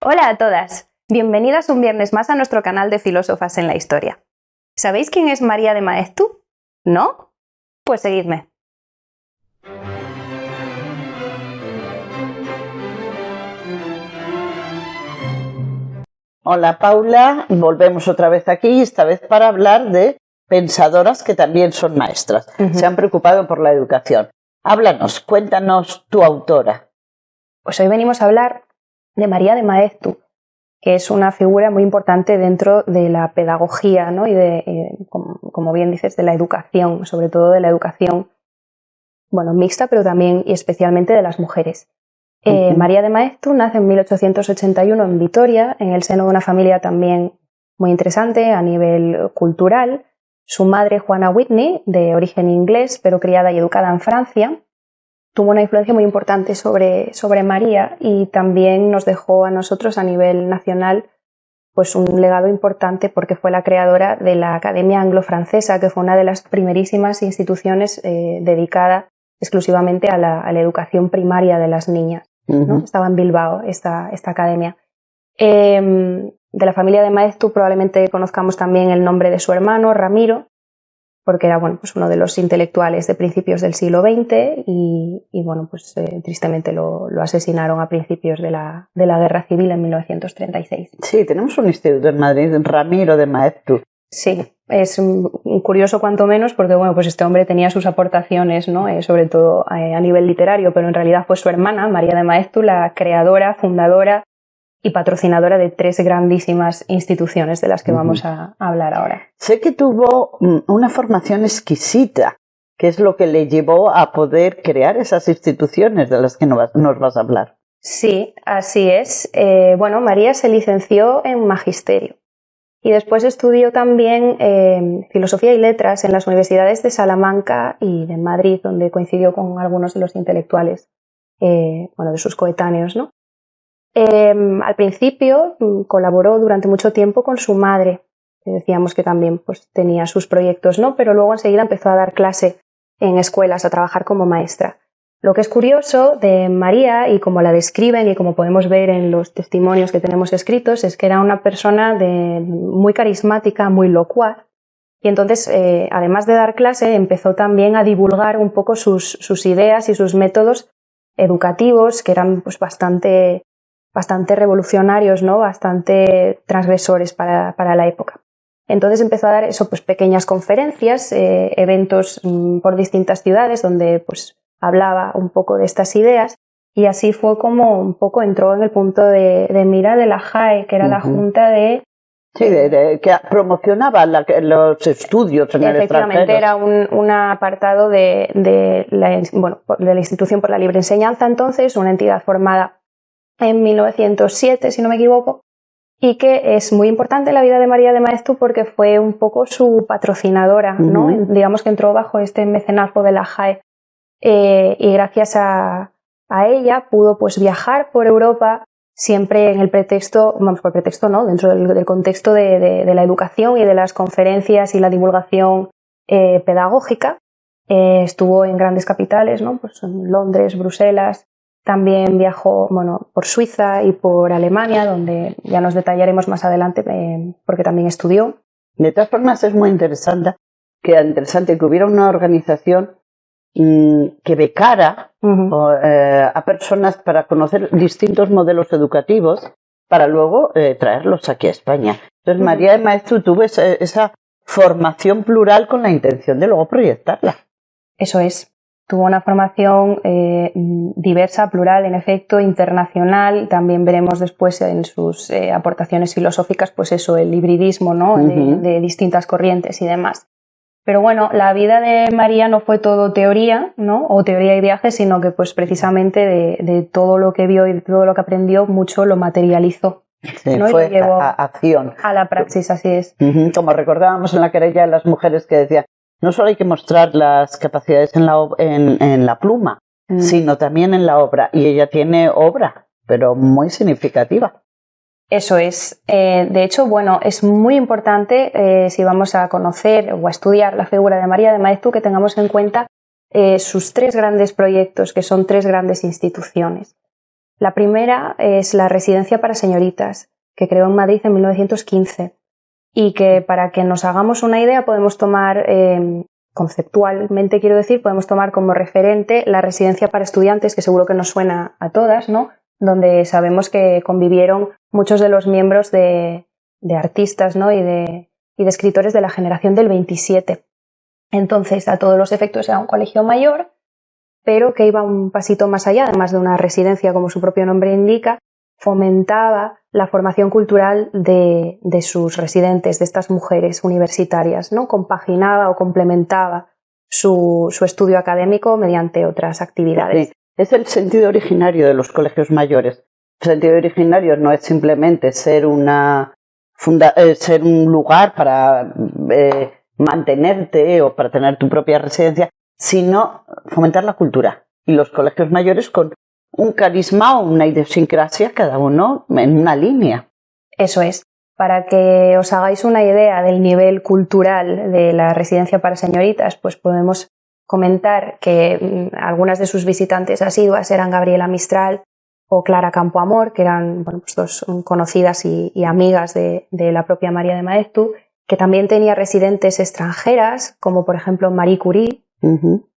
Hola a todas, bienvenidas un viernes más a nuestro canal de Filósofas en la Historia. ¿Sabéis quién es María de Maeztu? ¿No? Pues seguidme. Hola Paula, volvemos otra vez aquí, esta vez para hablar de pensadoras que también son maestras. Se han preocupado por la educación. Háblanos, cuéntanos tu autora. Pues hoy venimos a hablar de María de Maeztu, que es una figura muy importante dentro de la pedagogía, ¿no? Y como bien dices, de la educación, sobre todo de la educación, mixta, pero también y especialmente de las mujeres. María de Maeztu nace en 1881 en Vitoria, en el seno de una familia también muy interesante a nivel cultural. Su madre, Juana Whitney, de origen inglés, pero criada y educada en Francia, tuvo una influencia muy importante sobre María y también nos dejó a nosotros a nivel nacional pues un legado importante porque fue la creadora de la Academia Anglo-Francesa, que fue una de las primerísimas instituciones dedicada exclusivamente a la educación primaria de las niñas. ¿No? Estaba en Bilbao esta academia. De la familia de Maeztu probablemente conozcamos también el nombre de su hermano, Ramiro, porque era pues uno de los intelectuales de principios del siglo XX y tristemente lo asesinaron a principios de la Guerra Civil en 1936. Sí, tenemos un instituto en Madrid, Ramiro de Maeztu. Sí, es curioso cuanto menos porque pues este hombre tenía sus aportaciones, ¿no? Sobre todo a nivel literario, pero en realidad fue su hermana, María de Maeztu, la creadora, fundadora y patrocinadora de 3 grandísimas instituciones de las que vamos a hablar ahora. Sé que tuvo una formación exquisita, que es lo que le llevó a poder crear esas instituciones de las que nos vas a hablar. Sí, así es. María se licenció en Magisterio y después estudió también Filosofía y Letras en las universidades de Salamanca y de Madrid, donde coincidió con algunos de los intelectuales de sus coetáneos, ¿no? Al principio colaboró durante mucho tiempo con su madre, que decíamos que también pues, tenía sus proyectos, ¿no? Pero luego enseguida empezó a dar clase en escuelas, a trabajar como maestra. Lo que es curioso de María, y como la describen y como podemos ver en los testimonios que tenemos escritos, es que era una persona muy carismática, muy locuaz, y entonces, además de dar clase, empezó también a divulgar un poco sus ideas y sus métodos educativos, que eran pues, bastante revolucionarios, ¿no? Bastante transgresores para la época. Entonces empezó a dar pues, pequeñas conferencias, eventos por distintas ciudades donde pues, hablaba un poco de estas ideas y así fue como un poco entró en el punto de mira de la JAE, que era la Junta de... Sí, que promocionaba los estudios en el extranjero. Efectivamente, era un apartado de la Institución por la Libre Enseñanza, entonces, una entidad formada en 1907, si no me equivoco, y que es muy importante en la vida de María de Maeztu porque fue un poco su patrocinadora, ¿no? Digamos que entró bajo este mecenazgo de la JAE y gracias a ella pudo pues viajar por Europa siempre en el pretexto, dentro del contexto de la educación y de las conferencias y la divulgación pedagógica. Estuvo en grandes capitales, ¿no? Pues en Londres, Bruselas. También viajó por Suiza y por Alemania, donde ya nos detallaremos más adelante porque también estudió. De todas formas es muy interesante que hubiera una organización que becara a personas para conocer distintos modelos educativos para luego traerlos aquí a España. Entonces María de Maeztu tuvo esa formación plural con la intención de luego proyectarla. Eso es. Tuvo una formación diversa, plural, en efecto, internacional. También veremos después en sus aportaciones filosóficas, pues eso, el hibridismo, ¿no? De distintas corrientes y demás. Pero la vida de María no fue todo teoría, ¿no? O teoría y viaje, sino que pues precisamente de todo lo que vio y de todo lo que aprendió, mucho lo materializó. Sí, ¿no? Fue y lo llevó a acción. A la praxis, así es. Como recordábamos en la querella de las mujeres que decía, no solo hay que mostrar las capacidades en la pluma, sino también en la obra. Y ella tiene obra, pero muy significativa. Eso es. De hecho, es muy importante si vamos a conocer o a estudiar la figura de María de Maeztu que tengamos en cuenta sus 3 grandes proyectos, que son 3 grandes instituciones. La primera es la Residencia para Señoritas, que creó en Madrid en 1915 y que, para que nos hagamos una idea, podemos tomar, conceptualmente quiero decir, podemos tomar como referente la Residencia para Estudiantes, que seguro que nos suena a todas, ¿no? Donde sabemos que convivieron muchos de los miembros de artistas, ¿no? y de escritores de la generación del 27. Entonces, a todos los efectos era un colegio mayor, pero que iba un pasito más allá, además de una residencia, como su propio nombre indica, fomentaba la formación cultural de sus residentes, de estas mujeres universitarias, ¿no? Compaginaba o complementaba su estudio académico mediante otras actividades. Sí. Es el sentido originario de los colegios mayores. El sentido originario no es simplemente ser un lugar para mantenerte o para tener tu propia residencia, sino fomentar la cultura. Y los colegios mayores con un carisma o una idiosincrasia, cada uno en una línea. Eso es. Para que os hagáis una idea del nivel cultural de la Residencia para Señoritas, pues podemos comentar que algunas de sus visitantes asiduas eran Gabriela Mistral o Clara Campoamor, que eran, bueno, pues dos conocidas y amigas de la propia María de Maeztu, que también tenía residentes extranjeras, como por ejemplo Marie Curie,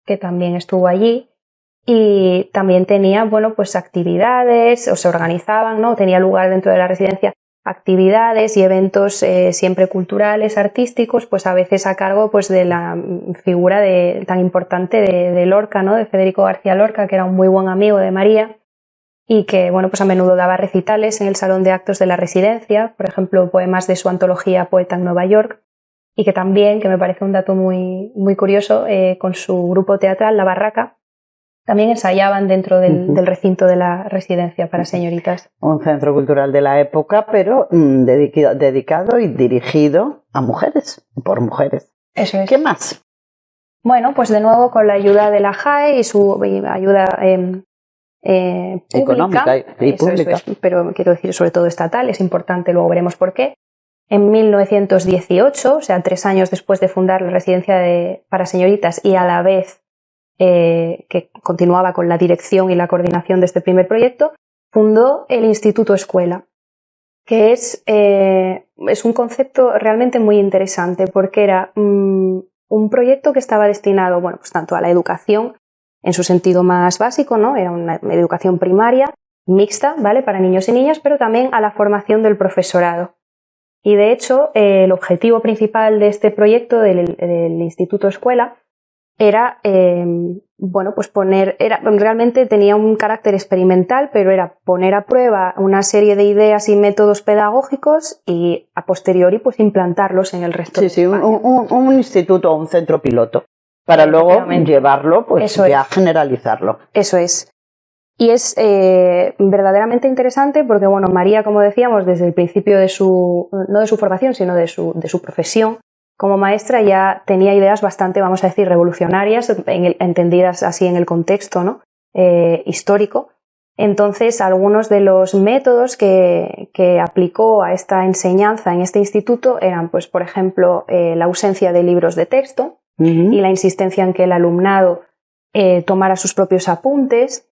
que también estuvo allí. Y también tenía, bueno, pues actividades, o se organizaban, ¿no? Tenía lugar dentro de la residencia actividades y eventos siempre culturales, artísticos, pues a veces a cargo pues de la figura tan importante de Lorca, ¿no? De Federico García Lorca, que era un muy buen amigo de María y que, bueno, pues a menudo daba recitales en el salón de actos de la residencia, por ejemplo, poemas de su antología Poeta en Nueva York, y que también, que me parece un dato muy, muy curioso, con su grupo teatral La Barraca, también ensayaban dentro del recinto de la Residencia para Señoritas. Un centro cultural de la época, pero dedicado y dirigido a mujeres, por mujeres. Eso es. ¿Qué más? Bueno, pues de nuevo con la ayuda de la JAE y su ayuda económica y pública. Eso es, pero quiero decir sobre todo estatal, es importante, luego veremos por qué. En 1918, o sea, 3 años después de fundar la Residencia para Señoritas y a la vez que continuaba con la dirección y la coordinación de este primer proyecto, fundó el Instituto Escuela, que es un concepto realmente muy interesante porque era un proyecto que estaba destinado, bueno, pues tanto a la educación en su sentido más básico, ¿no? Era una educación primaria mixta, ¿vale? Para niños y niñas, pero también a la formación del profesorado. Y de hecho, el objetivo principal de este proyecto del Instituto Escuela era, bueno, pues realmente tenía un carácter experimental, pero era poner a prueba una serie de ideas y métodos pedagógicos y a posteriori pues implantarlos en el resto de España. Un instituto o un centro piloto para luego llevarlo, pues ya generalizarlo. Eso es. Y es verdaderamente interesante porque, bueno, María, como decíamos, desde el principio no de su formación, sino de su profesión, como maestra ya tenía ideas bastante, vamos a decir, revolucionarias, entendidas así en el contexto, ¿no? Histórico. Entonces, algunos de los métodos que aplicó a esta enseñanza en este instituto eran, pues, por ejemplo, la ausencia de libros de texto y la insistencia en que el alumnado tomara sus propios apuntes,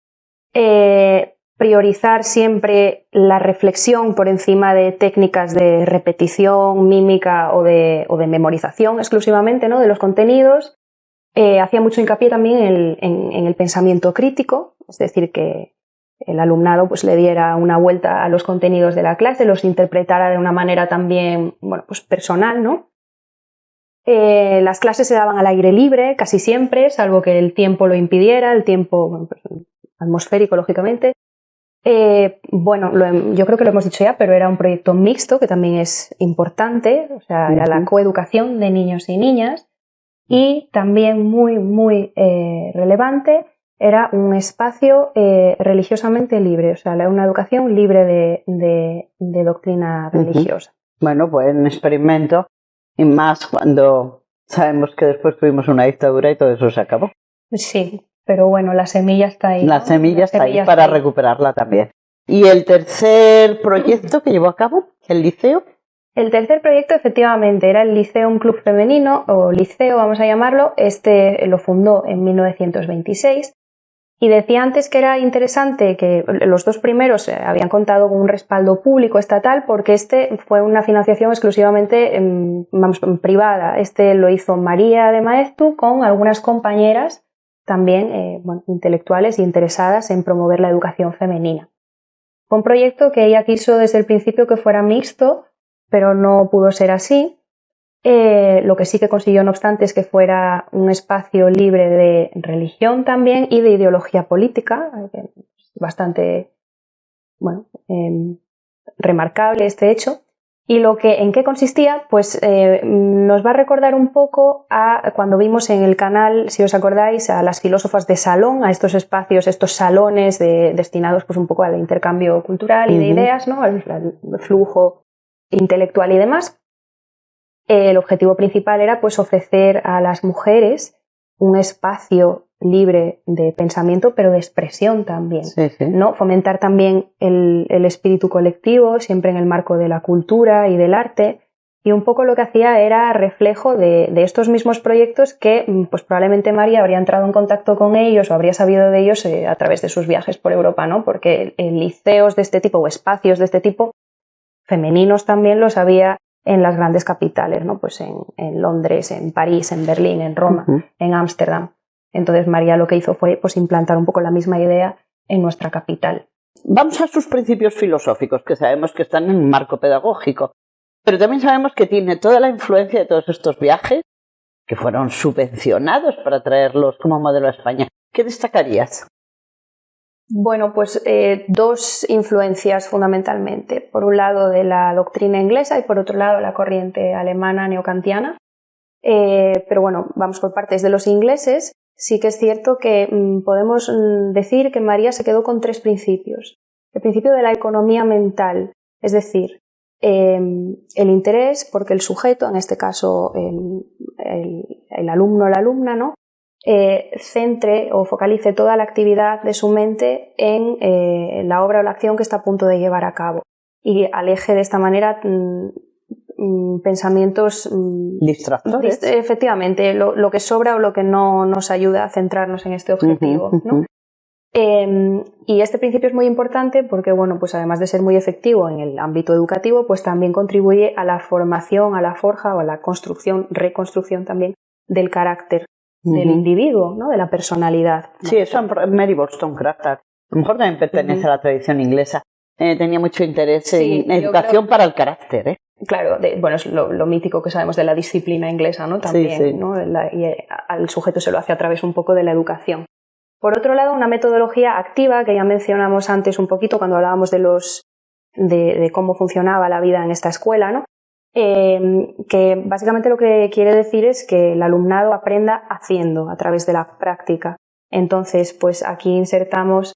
priorizar siempre la reflexión por encima de técnicas de repetición, mímica o de memorización exclusivamente, ¿no? De los contenidos. Hacía mucho hincapié también en el pensamiento crítico, es decir, que el alumnado pues le diera una vuelta a los contenidos de la clase, los interpretara de una manera también, bueno, pues personal, ¿no? Las clases se daban al aire libre casi siempre, salvo que el tiempo lo impidiera, el tiempo, bueno, pues, atmosférico, lógicamente. Bueno, yo creo que lo hemos dicho ya, pero era un proyecto mixto que también es importante, o sea, era la coeducación de niños y niñas, y también muy, muy relevante, era un espacio religiosamente libre, o sea, una educación libre de doctrina religiosa. Bueno, pues un experimento, y más cuando sabemos que después tuvimos una dictadura y todo eso se acabó. Sí. Pero bueno, la semilla está ahí. La semilla está ahí para recuperarla también. ¿Y el tercer proyecto que llevó a cabo? ¿El liceo? El tercer proyecto, efectivamente, era el Liceum Club Femenino, o liceo vamos a llamarlo. Este lo fundó en 1926 Y decía antes que era interesante que los dos primeros habían contado con un respaldo público estatal porque este fue una financiación exclusivamente privada. Este lo hizo María de Maeztu con algunas compañeras también intelectuales y interesadas en promover la educación femenina. Fue un proyecto que ella quiso desde el principio que fuera mixto, pero no pudo ser así. Lo que sí que consiguió, no obstante, es que fuera un espacio libre de religión también y de ideología política, bastante remarcable este hecho. Y en qué consistía, pues nos va a recordar un poco a cuando vimos en el canal, si os acordáis, a las filósofas de salón, a estos espacios, estos salones destinados pues un poco al intercambio cultural y de ideas, ¿no? al flujo intelectual y demás. El objetivo principal era pues ofrecer a las mujeres un espacio libre de pensamiento, pero de expresión también, ¿no? Fomentar también el espíritu colectivo, siempre en el marco de la cultura y del arte, y un poco lo que hacía era reflejo de estos mismos proyectos que pues probablemente María habría entrado en contacto con ellos o habría sabido de ellos a través de sus viajes por Europa, ¿no? Porque liceos de este tipo o espacios de este tipo, femeninos también, los había en las grandes capitales, ¿no? Pues en Londres, en París, en Berlín, en Roma, en Ámsterdam. Entonces María lo que hizo fue pues implantar un poco la misma idea en nuestra capital. Vamos a sus principios filosóficos, que sabemos que están en un marco pedagógico, pero también sabemos que tiene toda la influencia de todos estos viajes que fueron subvencionados para traerlos como modelo a España. ¿Qué destacarías? Bueno, pues dos influencias fundamentalmente. Por un lado de la doctrina inglesa y por otro lado la corriente alemana neokantiana. Pero bueno, vamos por partes. De los ingleses, sí que es cierto que podemos decir que María se quedó con tres principios. El principio de la economía mental, es decir, el interés porque el sujeto, en este caso el alumno o la alumna, ¿no? Centre o focalice toda la actividad de su mente en la obra o la acción que está a punto de llevar a cabo y aleje de esta manera pensamientos distractores. Efectivamente, lo que sobra o lo que no nos ayuda a centrarnos en este objetivo, ¿no? Y este principio es muy importante porque, bueno, pues además de ser muy efectivo en el ámbito educativo, pues también contribuye a la formación, a la forja o a la construcción, reconstrucción también del carácter del individuo, ¿no? De la personalidad. Sí, eso Mary Wollstonecraft, a lo mejor también pertenece a la tradición inglesa. Tenía mucho interés en educación para el carácter, Claro, bueno, es lo mítico que sabemos de la disciplina inglesa, ¿no? También, ¿no? Y al sujeto se lo hace a través un poco de la educación. Por otro lado, una metodología activa que ya mencionamos antes un poquito cuando hablábamos de cómo funcionaba la vida en esta escuela, ¿no? Que básicamente lo que quiere decir es que el alumnado aprenda haciendo a través de la práctica. Entonces, pues aquí insertamos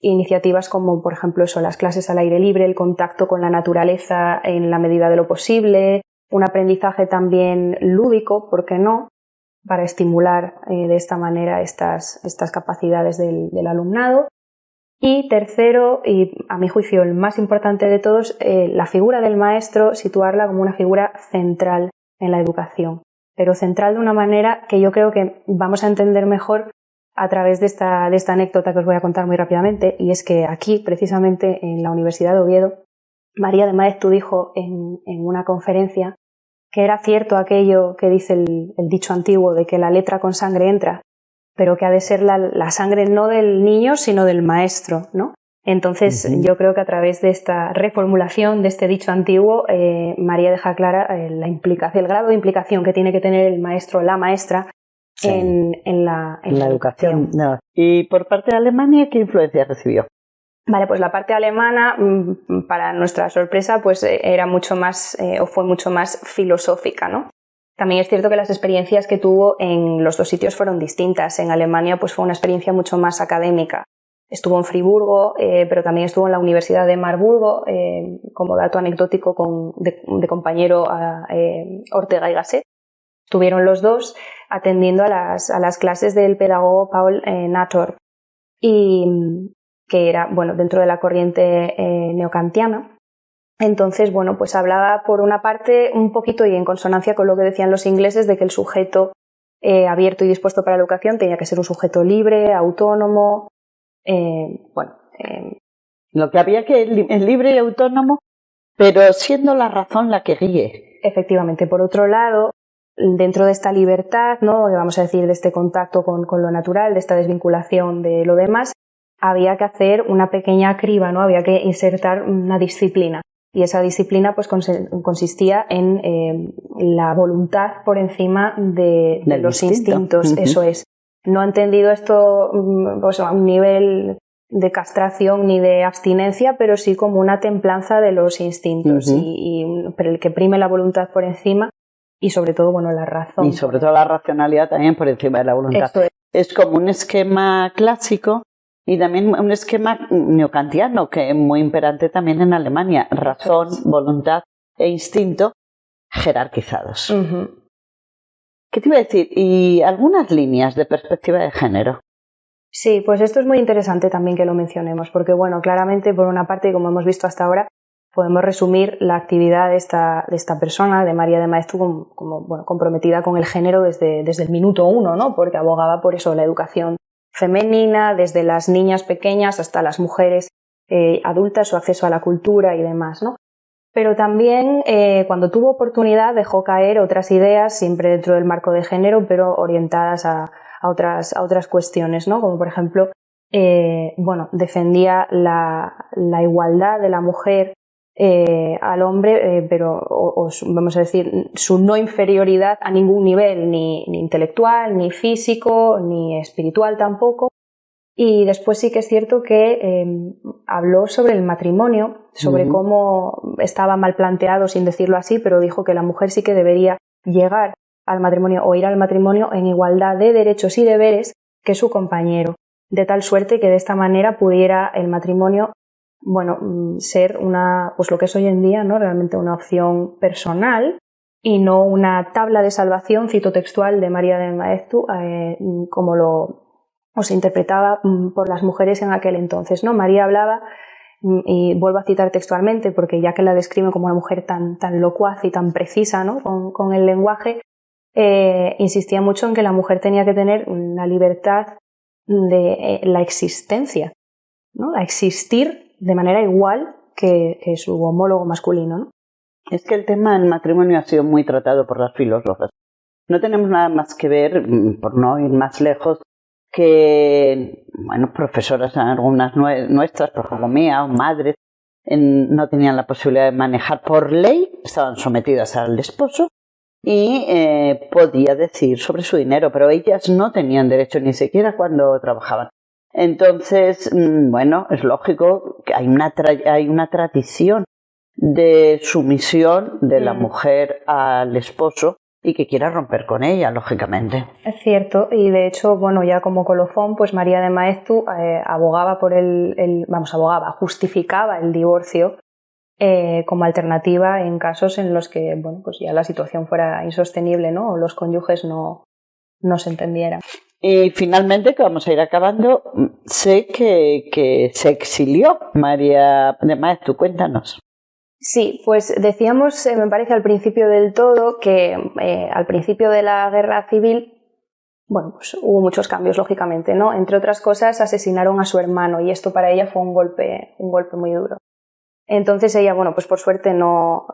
iniciativas como, por ejemplo, las clases al aire libre, el contacto con la naturaleza en la medida de lo posible, un aprendizaje también lúdico, ¿por qué no?, para estimular de esta manera estas capacidades del alumnado. Y tercero, y a mi juicio el más importante de todos, la figura del maestro, situarla como una figura central en la educación, pero central de una manera que yo creo que vamos a entender mejor a través de esta anécdota que os voy a contar muy rápidamente, y es que aquí, precisamente en la Universidad de Oviedo, María de Maeztu dijo en una conferencia que era cierto aquello que dice el dicho antiguo de que la letra con sangre entra, pero que ha de ser la sangre no del niño, sino del maestro, ¿no? Entonces, yo creo que a través de esta reformulación de este dicho antiguo, María deja clara el grado de implicación que tiene que tener el maestro o la maestra en la educación. No. Y por parte de Alemania, ¿qué influencia recibió? Vale, pues la parte alemana, para nuestra sorpresa, pues era mucho más, o fue mucho más filosófica, ¿no? También es cierto que las experiencias que tuvo en los dos sitios fueron distintas. En Alemania, pues fue una experiencia mucho más académica. Estuvo en Friburgo, pero también estuvo en la Universidad de Marburgo, como dato anecdótico de compañero Ortega y Gasset. Estuvieron los dos atendiendo a las clases del pedagogo Paul Nator, y que era, bueno, dentro de la corriente neokantiana. Entonces, bueno, pues hablaba por una parte un poquito y en consonancia con lo que decían los ingleses de que el sujeto abierto y dispuesto para la educación, tenía que ser un sujeto libre, autónomo, lo que había que es libre y autónomo, pero siendo la razón la que guíe. Efectivamente. Por otro lado, dentro de esta libertad, ¿no?, vamos a decir, de este contacto con lo natural, de esta desvinculación de lo demás, había que hacer una pequeña criba, ¿no? Había que insertar una disciplina. Y esa disciplina pues consistía en la voluntad por encima de los instintos. Eso es. No he entendido esto pues, a un nivel de castración ni de abstinencia, pero sí como una templanza de los instintos pero el que prime la voluntad por encima y sobre todo, bueno, la razón. Y sobre todo la racionalidad también por encima de la voluntad. Es como un esquema clásico y también un esquema neokantiano que es muy imperante también en Alemania. Razón, voluntad e instinto jerarquizados. ¿Qué te iba a decir? ¿Y algunas líneas de perspectiva de género? Sí, pues esto es muy interesante también que lo mencionemos, porque bueno, claramente por una parte, como hemos visto hasta ahora, podemos resumir la actividad de esta persona, de María de Maeztu, como bueno, comprometida con el género desde el minuto uno, ¿no? Porque abogaba por eso, la educación femenina, desde las niñas pequeñas hasta las mujeres adultas, su acceso a la cultura y demás, ¿no? Pero también cuando tuvo oportunidad dejó caer otras ideas, siempre dentro del marco de género, pero orientadas a otras cuestiones, ¿no? Como por ejemplo, defendía la igualdad de la mujer al hombre, pero vamos a decir, su no inferioridad a ningún nivel, ni intelectual, ni físico, ni espiritual tampoco. Y después sí que es cierto que habló sobre el matrimonio, sobre cómo estaba mal planteado, sin decirlo así, pero dijo que la mujer sí que debería llegar al matrimonio o ir al matrimonio en igualdad de derechos y deberes que su compañero, de tal suerte que de esta manera pudiera el matrimonio, ser pues lo que es hoy en día, ¿no? Realmente una opción personal y no una tabla de salvación, cito textual de María de Maeztu, como se interpretaba por las mujeres en aquel entonces, ¿no? María hablaba, y vuelvo a citar textualmente porque ya que la describe como una mujer tan locuaz y tan precisa, ¿no? con el lenguaje, insistía mucho en que la mujer tenía que tener una libertad de la existencia, ¿no? A existir de manera igual que su homólogo masculino, ¿no? Es que el tema del matrimonio ha sido muy tratado por las filósofas. No tenemos nada más que ver, por no ir más lejos, que profesoras, algunas nuestras, por ejemplo mía o madres, no tenían la posibilidad de manejar por ley, estaban sometidas al esposo y podía decir sobre su dinero, pero ellas no tenían derecho ni siquiera cuando trabajaban. Entonces, es lógico que hay una tradición de sumisión de la mujer al esposo y que quiera romper con ella, lógicamente. Es cierto, y de hecho, ya como colofón, pues María de Maeztu abogaba por justificaba el divorcio como alternativa en casos en los que, pues ya la situación fuera insostenible, ¿no? O los cónyuges no se entendieran. Y finalmente, que vamos a ir acabando, sé que se exilió María de Maeztu, cuéntanos. Sí, pues decíamos, me parece al principio del todo, que al principio de la guerra civil, pues hubo muchos cambios, lógicamente, ¿no? Entre otras cosas, asesinaron a su hermano y esto para ella fue un golpe muy duro. Entonces ella, pues por suerte no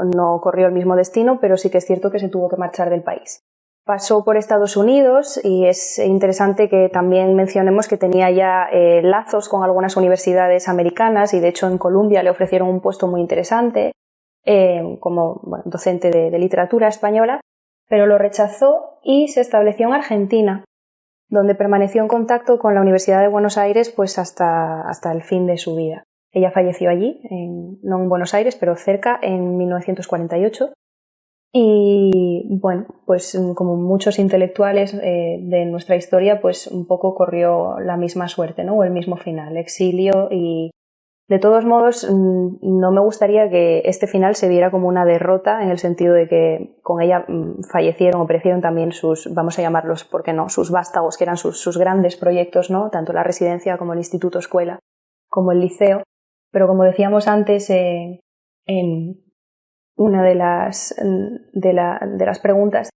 corrió el mismo destino, pero sí que es cierto que se tuvo que marchar del país. Pasó por Estados Unidos y es interesante que también mencionemos que tenía ya lazos con algunas universidades americanas y de hecho en Columbia le ofrecieron un puesto muy interesante como docente de literatura española, pero lo rechazó y se estableció en Argentina, donde permaneció en contacto con la Universidad de Buenos Aires pues hasta el fin de su vida. Ella falleció allí, no en Buenos Aires, pero cerca, en 1948. Y pues como muchos intelectuales de nuestra historia, pues un poco corrió la misma suerte, ¿no? O el mismo final, exilio. Y de todos modos no me gustaría que este final se viera como una derrota, en el sentido de que con ella fallecieron o perecieron también sus, vamos a llamarlos, ¿por qué no?, sus vástagos, que eran sus grandes proyectos, ¿no? Tanto la residencia como el instituto escuela, como el liceo. Pero como decíamos antes, en una de las preguntas,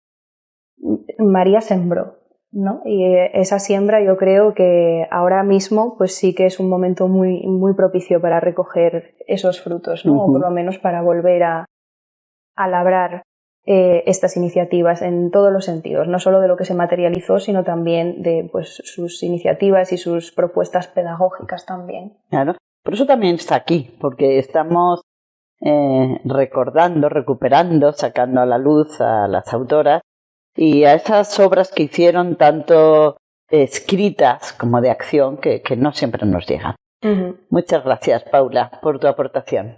María sembró. ¿no? Y esa siembra yo creo que ahora mismo pues sí que es un momento muy, muy propicio para recoger esos frutos, ¿no? O por lo menos para volver a labrar estas iniciativas en todos los sentidos, no solo de lo que se materializó, sino también de pues, sus iniciativas y sus propuestas pedagógicas también. Claro, por eso también está aquí, porque estamos recordando, recuperando, sacando a la luz a las autoras y a esas obras que hicieron tanto escritas como de acción que no siempre nos llegan. Muchas gracias, Paula, por tu aportación.